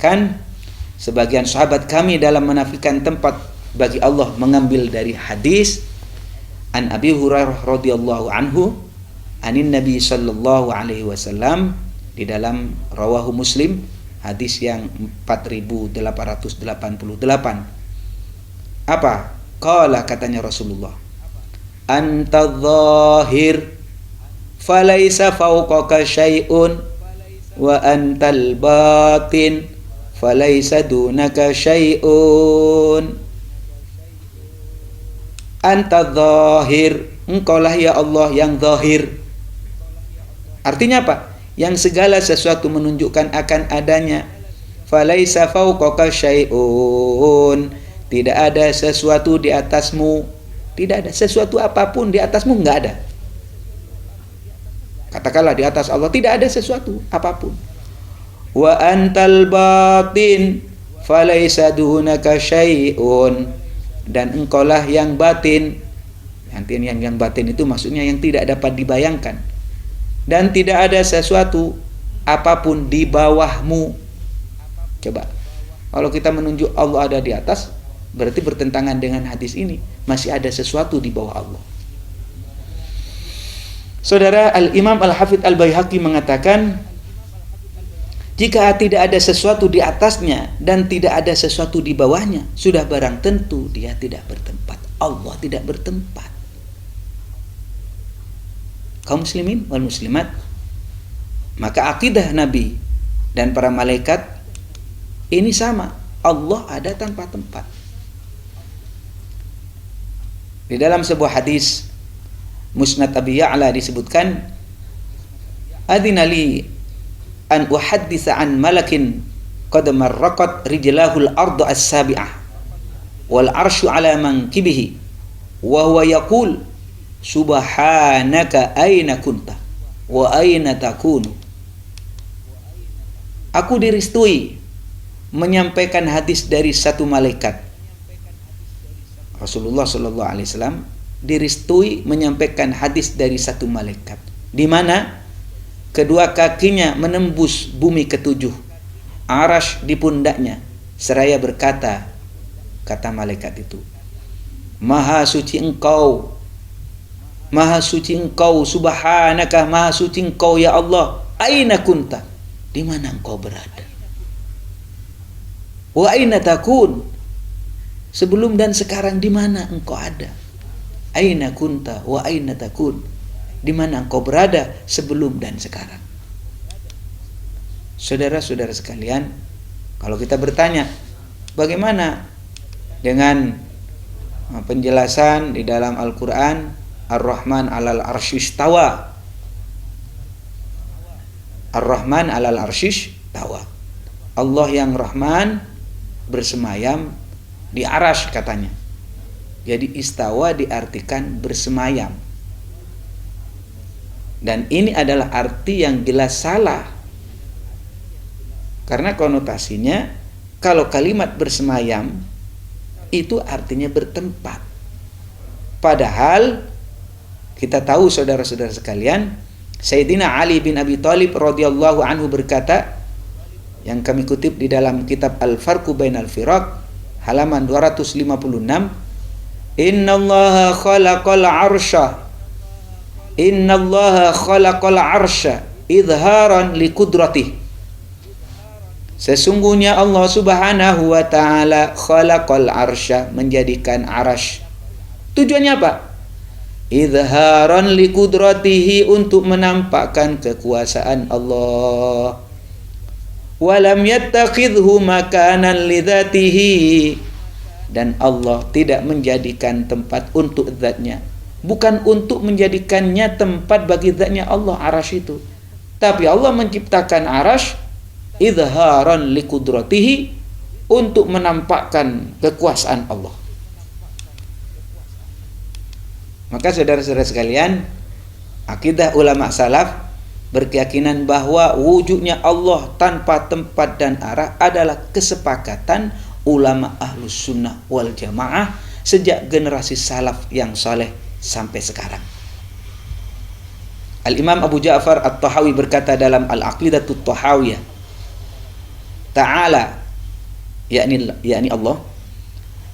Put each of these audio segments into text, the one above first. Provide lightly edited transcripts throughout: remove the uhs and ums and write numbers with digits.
mengatakan, sebagian sahabat kami dalam menafikan tempat bagi Allah mengambil dari hadis an Abi Hurairah radhiyallahu anhu anin Nabi sallallahu alaihi wasallam di dalam rawahu Muslim, hadis yang 4888. Apa? Qala, katanya Rasulullah, anta dhahir falaisa fawqaka syai'un wa antal batin falaisa dunaka syai'un. Anta dhahir, engkaulah ya Allah yang zahir. Artinya apa? Yang segala sesuatu menunjukkan akan adanya. Falaisa fawqaka syai'un, tidak ada sesuatu di atasmu. Tidak ada sesuatu apapun di atasmu, enggak ada. Katakanlah di atas Allah tidak ada sesuatu apapun. Wa antal batin falaisa dunaka syai'un, dan engkaulah yang batin. Yang batin itu maksudnya yang tidak dapat dibayangkan, dan tidak ada sesuatu apapun di bawahmu. Coba, kalau kita menunjuk Allah ada di atas, berarti bertentangan dengan hadis ini. Masih ada sesuatu di bawah Allah. Saudara, Al-Imam Al-Hafidh Al-Baihaqi mengatakan, jika tidak ada sesuatu di atasnya dan tidak ada sesuatu di bawahnya, sudah barang tentu dia tidak bertempat. Allah tidak bertempat. Kaum muslimin wal muslimat, maka akidah Nabi dan para malaikat ini sama. Allah ada tanpa tempat. Di dalam sebuah hadis Musnad Abi Ya'la disebutkan, adinali an uhadditsa an malakin qad marraqat rijlahul ardu as-sabi'ah wal arsyu ala mankibihi wa huwa yaqul subhanaka aina kunta wa aina takunu. Aku diristui menyampaikan hadis dari satu malaikat. Rasulullah sallallahu alaihi wasallam diristui menyampaikan hadis dari satu malaikat, di mana kedua kakinya menembus bumi ketujuh, arash di pundaknya, seraya berkata, kata malaikat itu, Maha suci engkau, subhanaka, maha suci engkau ya Allah, aina kunta, di mana engkau berada, wa aina takun, sebelum dan sekarang di mana engkau ada, aina kunta wa aina takun, di mana engkau berada sebelum dan sekarang. Saudara-saudara sekalian, kalau kita bertanya, bagaimana dengan penjelasan di dalam Al-Quran, Ar-Rahman alal arsyistawa, Ar-Rahman alal arsyistawa, Allah yang Rahman bersemayam di arasy katanya. Jadi istawa diartikan bersemayam. Dan ini adalah arti yang jelas salah. Karena konotasinya, kalau kalimat bersemayam itu artinya bertempat. Padahal kita tahu saudara-saudara sekalian, Sayyidina Ali bin Abi Thalib radhiyallahu anhu berkata, yang kami kutip di dalam kitab Al-Farqu Bainal Firaq halaman 256, Innallaha khalaqal arsha idharan liqudratih. Sesungguhnya Allah subhanahu wa ta'ala khalaqal arsha, menjadikan arash. Tujuannya apa? Idharan liqudratihi, untuk menampakkan kekuasaan Allah. Walam yattakhidhu makanan lidzatihi, dan Allah tidak menjadikan tempat untuk zatnya, bukan untuk menjadikannya tempat bagi zatnya Allah arash itu, tapi Allah menciptakan arash idharan liqudratihi, untuk menampakkan kekuasaan Allah. Maka saudara-saudara sekalian, akidah ulama salaf berkeyakinan bahwa wujudnya Allah tanpa tempat dan arah adalah kesepakatan ulama ahlus sunnah wal jamaah sejak generasi salaf yang saleh sampai sekarang. Al-Imam Abu Ja'far At-Tahawi berkata dalam Al-Aqidatut Tahawiyah, ta'ala, yakni Allah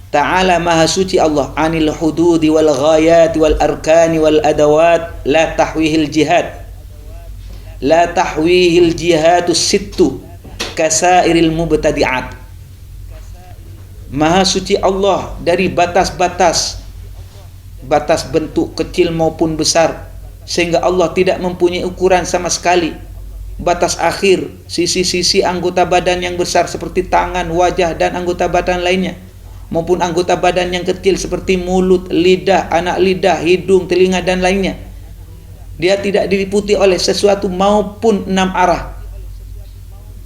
ta'ala maha suci Allah, anil hududi wal ghayat wal arkani wal adawat la tahwihil jihad, la tahwihil jihadus sittu kasairil mubtadi'at. Maha suci Allah dari batas-batas, batas bentuk kecil maupun besar, sehingga Allah tidak mempunyai ukuran sama sekali. Batas akhir, sisi-sisi anggota badan yang besar seperti tangan, wajah, dan anggota badan lainnya, maupun anggota badan yang kecil seperti mulut, lidah, anak lidah, hidung, telinga, dan lainnya. Dia tidak diliputi oleh sesuatu maupun 6 arah.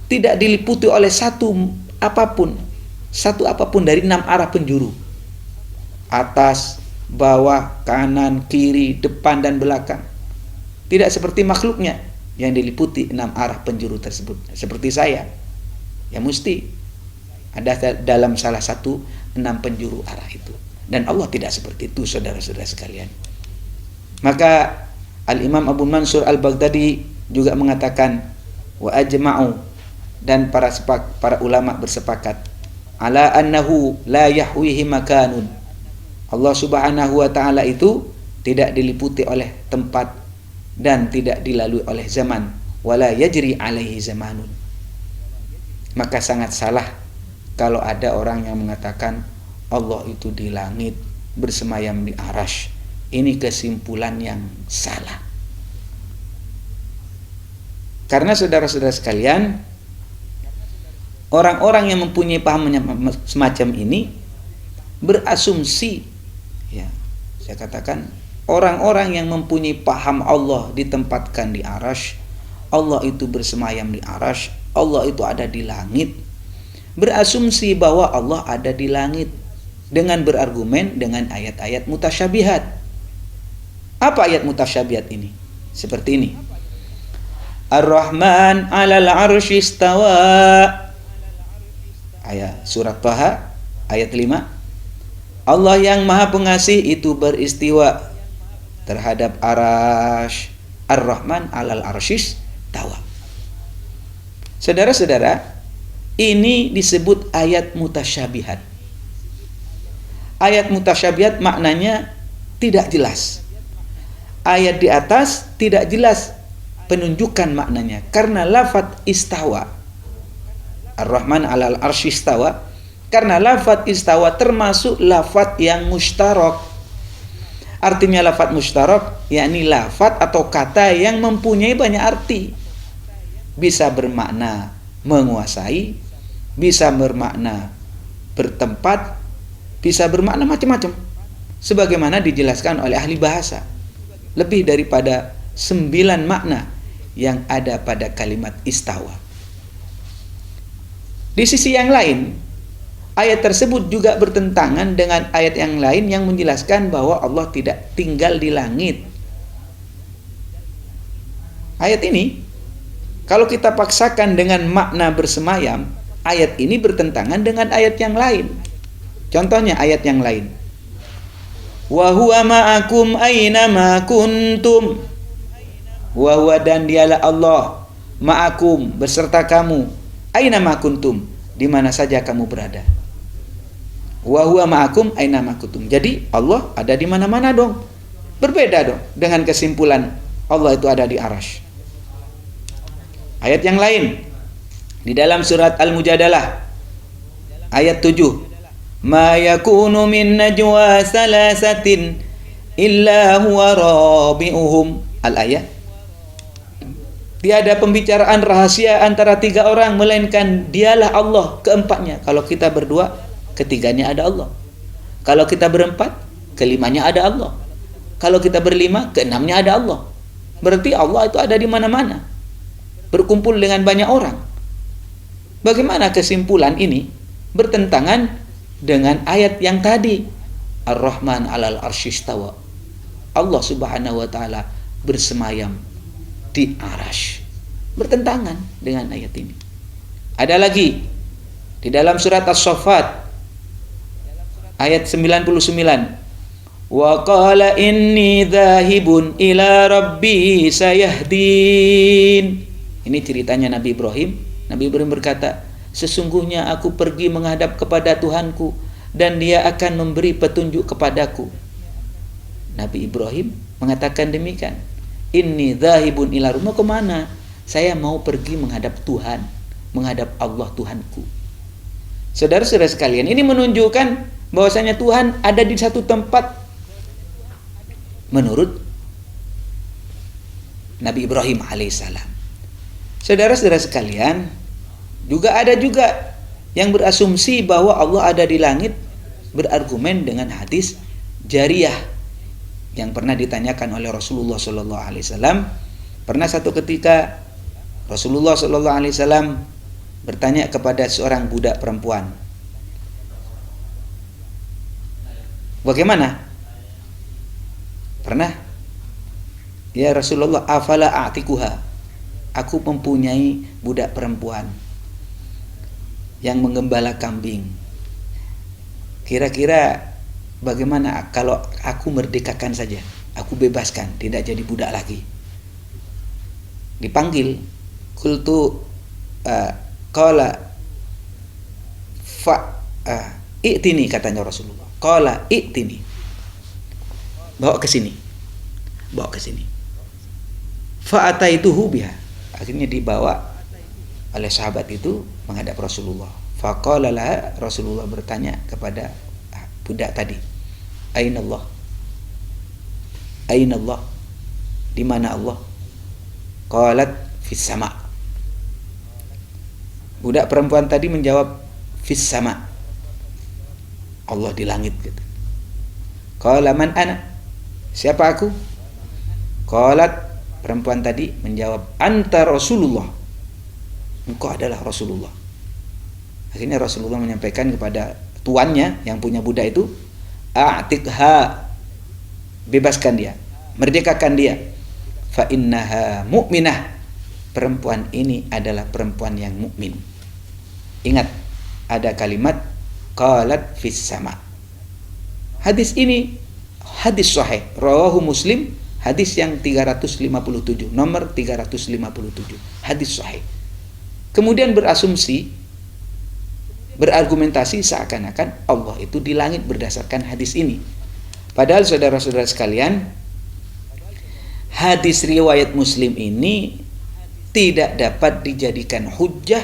Tidak diliputi oleh satu apapun dari 6 arah penjuru. Atas, bawah, kanan, kiri, depan, dan belakang. Tidak seperti makhluknya yang diliputi 6 arah penjuru tersebut. Seperti saya, ya mesti ada dalam salah satu 6 penjuru arah itu. Dan Allah tidak seperti itu, saudara-saudara sekalian. Maka Al-Imam Abu Mansur Al-Baghdadi juga mengatakan, wa ajma'u, dan para ulama bersepakat, ala annahu la yahwihi makanun. Allah Subhanahu wa ta'ala itu tidak diliputi oleh tempat dan tidak dilalui oleh zaman, wala yajri alaihi zamanun. Maka sangat salah kalau ada orang yang mengatakan Allah itu di langit bersemayam di arasy. Ini kesimpulan yang salah. Karena saudara-saudara sekalian, orang-orang yang mempunyai paham semacam ini berasumsi, ya, saya katakan orang-orang yang mempunyai paham Allah ditempatkan di arasy, Allah itu bersemayam di arasy, Allah itu ada di langit, berasumsi bahwa Allah ada di langit dengan berargumen dengan ayat-ayat mutasyabihat. Apa ayat mutasyabihat ini? Seperti ini. Ar-Rahman 'alal 'arsy istawa. Ayat surat Thaha ayat 5. Allah yang Maha Pengasih itu beristiwa terhadap arasy. Ar-Rahman 'alal 'arsy istawa. Saudara-saudara, ini disebut ayat mutasyabihat. Ayat mutasyabihat maknanya tidak jelas. Ayat di atas tidak jelas penunjukan maknanya, karena lafadz istawa, Ar-Rahman 'alal 'arsy istawa, karena lafadz istawa termasuk lafadz yang mustarak. Artinya lafadz mustarak yakni lafadz atau kata yang mempunyai banyak arti. Bisa bermakna menguasai, bisa bermakna bertempat, bisa bermakna macam-macam, sebagaimana dijelaskan oleh ahli bahasa. Lebih daripada 9 makna yang ada pada kalimat istawa. Di sisi yang lain, ayat tersebut juga bertentangan dengan ayat yang lain yang menjelaskan bahwa Allah tidak tinggal di langit. Ayat ini, kalau kita paksakan dengan makna bersemayam, ayat ini bertentangan dengan ayat yang lain. Contohnya ayat yang lain. Wa huwa ma'akum aina ma kuntum. Wa huwa, dan dialah Allah, ma'akum, beserta kamu, aina ma kuntum, di mana saja kamu berada. Wa huwa ma'akum aina ma kuntum. Jadi Allah ada di mana-mana dong. Berbeda dong dengan kesimpulan Allah itu ada di arasy. Ayat yang lain di dalam surat Al-Mujadalah ayat 7. Ma yakunu min najwa salasatin illa huwa rabi'uhum. Al-ayat. Tiada pembicaraan rahasia antara 3 orang melainkan dialah Allah keempatnya. Kalau kita berdua, ketiganya ada Allah. Kalau kita berempat, kelimanya ada Allah. Kalau kita berlima, keenamnya ada Allah. Berarti Allah itu ada di mana-mana, berkumpul dengan banyak orang. Bagaimana kesimpulan ini bertentangan dengan ayat yang tadi, Ar-Rahman 'alal 'arsy istawa. Allah Subhanahu wa taala bersemayam di arasy. Bertentangan dengan ayat ini. Ada lagi di dalam surat As-Saffat ayat 99. Wa qala inni dzahibun ila rabbi sayahdin. Ini ceritanya Nabi Ibrahim. Nabi Ibrahim berkata, sesungguhnya aku pergi menghadap kepada Tuhanku dan dia akan memberi petunjuk kepadaku. Nabi Ibrahim mengatakan demikian. Inni dzahibun ila rumah, kemana? Saya mau pergi menghadap Tuhan, menghadap Allah Tuhanku. Saudara-saudara sekalian, ini menunjukkan bahwasanya Tuhan ada di satu tempat menurut Nabi Ibrahim alaihissalam. Saudara-saudara sekalian, juga ada juga yang berasumsi bahwa Allah ada di langit, berargumen dengan hadis jariyah yang pernah ditanyakan oleh Rasulullah Sallallahu Alaihi Wasallam. Pernah satu ketika Rasulullah Sallallahu Alaihi Wasallam bertanya kepada seorang budak perempuan, bagaimana? Pernah? Ya Rasulullah, afala a'tikuha. Aku mempunyai budak perempuan yang menggembala kambing. Kira-kira bagaimana kalau aku merdekakan saja, aku bebaskan, tidak jadi budak lagi. Dipanggil, qultu qala i'tini, katanya Rasulullah. Qala i'tini. Bawa ke sini. Bawa ke sini. Fa ataituhu biha. Akhirnya dibawa oleh sahabat itu menghadap Rasulullah. Faqala laha, Rasulullah bertanya kepada budak tadi, Aina Allah? Aina Allah? Di mana Allah? Qalat fis sama. Budak perempuan tadi menjawab fis sama. Allah di langit gitu. Qala man ana? Siapa aku? Qalat, perempuan tadi menjawab, anta Rasulullah. Engkau adalah Rasulullah. Akhirnya Rasulullah menyampaikan kepada tuannya yang punya budak itu, a'tiqha, bebaskan dia, merdekakan dia. Fa innaha mu'minah. Perempuan ini adalah perempuan yang mukmin. Ingat, ada kalimat qalat fis sama. Hadis ini hadis sahih, rawahu Muslim, hadis yang 357, nomor 357, hadis sahih. Kemudian berargumentasi seakan-akan Allah itu di langit berdasarkan hadis ini. Padahal saudara-saudara sekalian, hadis riwayat Muslim ini tidak dapat dijadikan hujjah,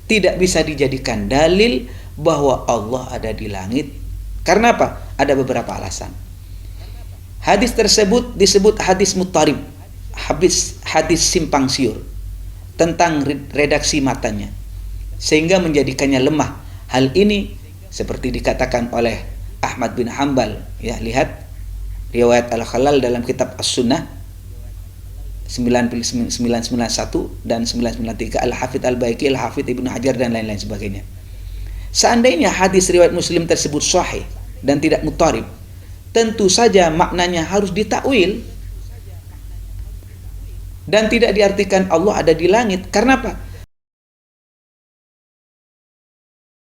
tidak bisa dijadikan dalil bahwa Allah ada di langit. Karena apa? Ada beberapa alasan. Hadis tersebut disebut hadis muttarib, hadis simpang siur, tentang redaksi matanya, sehingga menjadikannya lemah. Hal ini seperti dikatakan oleh Ahmad bin Hanbal, ya, lihat riwayat Al-Khalal dalam kitab As-Sunnah 991 dan 993, Al-Hafidz Al-Baihaqi, Al-Hafidz Ibnu Hajar dan lain-lain sebagainya. Seandainya hadis riwayat Muslim tersebut sahih dan tidak muttarib, tentu saja maknanya harus ditakwil dan tidak diartikan Allah ada di langit. Karena apa?